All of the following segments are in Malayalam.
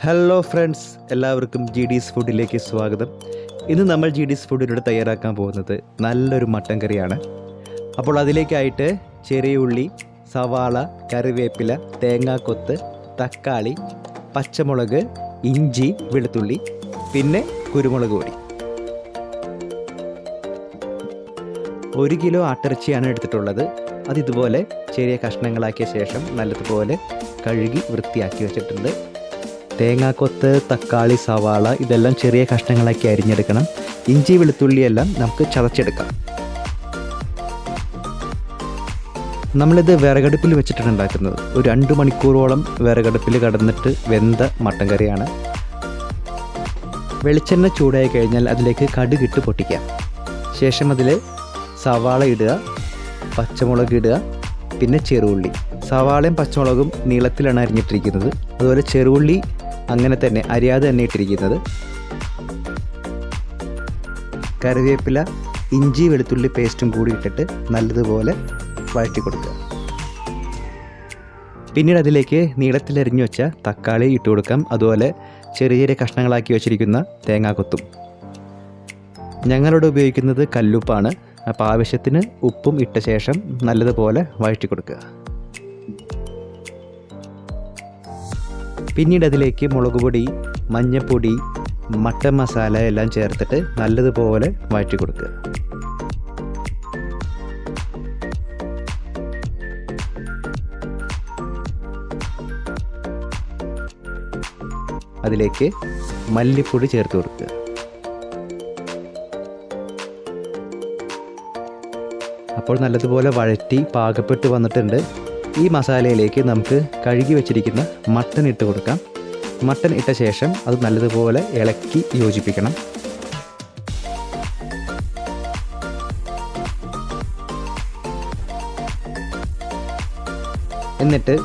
ഹലോ ഫ്രണ്ട്സ്, എല്ലാവർക്കും ജി ഡീസ് ഫുഡിലേക്ക് സ്വാഗതം. ഇന്ന് നമ്മൾ ജി ഡീസ് ഫുഡിലൂടെ തയ്യാറാക്കാൻ പോകുന്നത് നല്ലൊരു മട്ടൻ കറിയാണ്. അപ്പോൾ അതിലേക്കായിട്ട് ചെറിയ ഉള്ളി, സവാള, കറിവേപ്പില, തേങ്ങാക്കൊത്ത്, തക്കാളി, പച്ചമുളക്, ഇഞ്ചി, വെളുത്തുള്ളി, പിന്നെ കുരുമുളക് പൊടി. 1 കിലോ ആട്ടിറച്ചിയാണ് എടുത്തിട്ടുള്ളത്. അത് ഇതുപോലെ ചെറിയ കഷ്ണങ്ങളാക്കിയ ശേഷം നല്ലതുപോലെ കഴുകി വൃത്തിയാക്കി വെച്ചിട്ടുണ്ട്. തേങ്ങാക്കൊത്ത്, തക്കാളി, സവാള ഇതെല്ലാം ചെറിയ കഷ്ണങ്ങളാക്കി അരിഞ്ഞെടുക്കണം. ഇഞ്ചി, വെളുത്തുള്ളിയെല്ലാം നമുക്ക് ചതച്ചെടുക്കാം. നമ്മളിത് വിറകടുപ്പിൽ വെച്ചിട്ടാണ് ഉണ്ടാക്കുന്നത്. ഒരു 2 മണിക്കൂറോളം വിറകടുപ്പിൽ കടന്നിട്ട് വെന്ത മട്ടൻ കറിയാണ്. വെളിച്ചെണ്ണ ചൂടായി കഴിഞ്ഞാൽ അതിലേക്ക് കടുകിട്ട് പൊട്ടിക്കാം. ശേഷം അതിൽ സവാള ഇടുക, പച്ചമുളക് ഇടുക, പിന്നെ ചെറുള്ളി. സവാളയും പച്ചമുളകും നീളത്തിലാണ് അരിഞ്ഞിട്ടിരിക്കുന്നത്. അതുപോലെ ചെറുള്ളി അങ്ങനെ തന്നെ അരിയാതെ തന്നെ ഇട്ടിരിക്കുന്നത്. കറിവേപ്പില, ഇഞ്ചി, വെളുത്തുള്ളി പേസ്റ്റും കൂടി ഇട്ടിട്ട് നല്ലതുപോലെ വഴറ്റി കൊടുക്കുക. പിന്നീട് അതിലേക്ക് നീളത്തിലരിഞ്ഞു വെച്ച തക്കാളി ഇട്ട് കൊടുക്കാം. അതുപോലെ ചെറിയ ചെറിയ കഷ്ണങ്ങളാക്കി വെച്ചിരിക്കുന്ന തേങ്ങാക്കൊത്തും. ഞങ്ങളിവിടെ ഉപയോഗിക്കുന്നത് കല്ലുപ്പാണ്. അപ്പോൾ ആവശ്യത്തിന് ഉപ്പും ഇട്ട ശേഷം നല്ലതുപോലെ വഴറ്റി കൊടുക്കുക. പിന്നീട് അതിലേക്ക് മുളക് പൊടി, മഞ്ഞൾപ്പൊടി, മട്ടൻ മസാല എല്ലാം ചേർത്തിട്ട് നല്ലതുപോലെ വഴറ്റി കൊടുക്കുക. അതിലേക്ക് മല്ലിപ്പൊടി ചേർത്ത് കൊടുക്കുക. അപ്പോൾ നല്ലതുപോലെ വഴറ്റി പാകപ്പെട്ട് വന്നിട്ടുണ്ട്. ഈ മസാലയിലേക്ക് നമുക്ക് കഴുകി വെച്ചിരിക്കുന്ന മട്ടൻ ഇട്ട് കൊടുക്കാം. മട്ടൻ ഇട്ട ശേഷം അത് നല്ലതുപോലെ ഇളക്കി യോജിപ്പിക്കണം. എന്നിട്ട്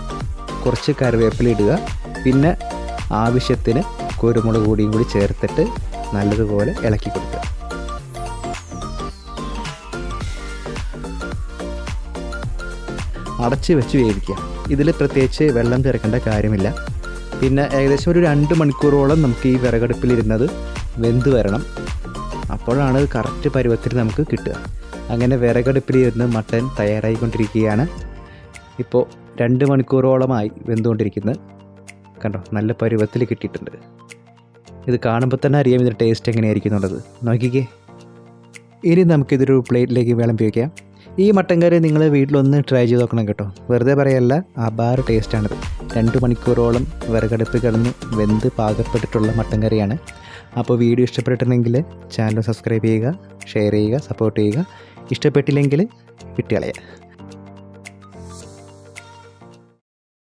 കുറച്ച് കറിവേപ്പില ഇടുക. പിന്നെ ആവശ്യത്തിന് കുരുമുളക് പൊടിയും കൂടി ചേർത്തിട്ട് നല്ലതുപോലെ ഇളക്കി കൊടുക്കുക. അടച്ച് വെച്ച് വേവിക്കുക. ഇതിൽ പ്രത്യേകിച്ച് വെള്ളം ചേർക്കേണ്ട കാര്യമില്ല. പിന്നെ ഏകദേശം ഒരു 2 മണിക്കൂറോളം നമുക്ക് ഈ വിറകടുപ്പിലിരുന്നത് വെന്ത് വരണം. അപ്പോഴാണ് കറക്റ്റ് പരുവത്തിൽ നമുക്ക് കിട്ടുക. അങ്ങനെ വിറകടുപ്പിലിരുന്ന് മട്ടൻ തയ്യാറായിക്കൊണ്ടിരിക്കുകയാണ്. ഇപ്പോൾ 2 മണിക്കൂറോളമായി വെന്തുകൊണ്ടിരിക്കുന്നത്. കണ്ടോ, നല്ല പരുവത്തിൽ കിട്ടിയിട്ടുണ്ട്. ഇത് കാണുമ്പോൾ തന്നെ അറിയാം ഇതിൻ്റെ ടേസ്റ്റ് എങ്ങനെയായിരിക്കും എന്നുള്ളത്. നോക്കിക്കേ. ഇനി നമുക്കിതൊരു പ്ലേറ്റിലേക്ക് വിളമ്പി വയ്ക്കാം. ഈ മട്ടൻ കറി നിങ്ങൾ വീട്ടിലൊന്ന് ട്രൈ ചെയ്ത് നോക്കണം കേട്ടോ. വെറുതെ പറയല്ല, അപാര ടേസ്റ്റാണിത്. 2 മണിക്കൂറോളം വിറകടുപ്പ് കിടന്ന് വെന്ത് പാകപ്പെട്ടിട്ടുള്ള മട്ടൻ കറിയാണ്. അപ്പോൾ വീഡിയോ ഇഷ്ടപ്പെട്ടിട്ടുണ്ടെങ്കിൽ ചാനൽ സബ്സ്ക്രൈബ് ചെയ്യുക, ഷെയർ ചെയ്യുക, സപ്പോർട്ട് ചെയ്യുക. ഇഷ്ടപ്പെട്ടില്ലെങ്കിൽ വിട്ടുകളയുക.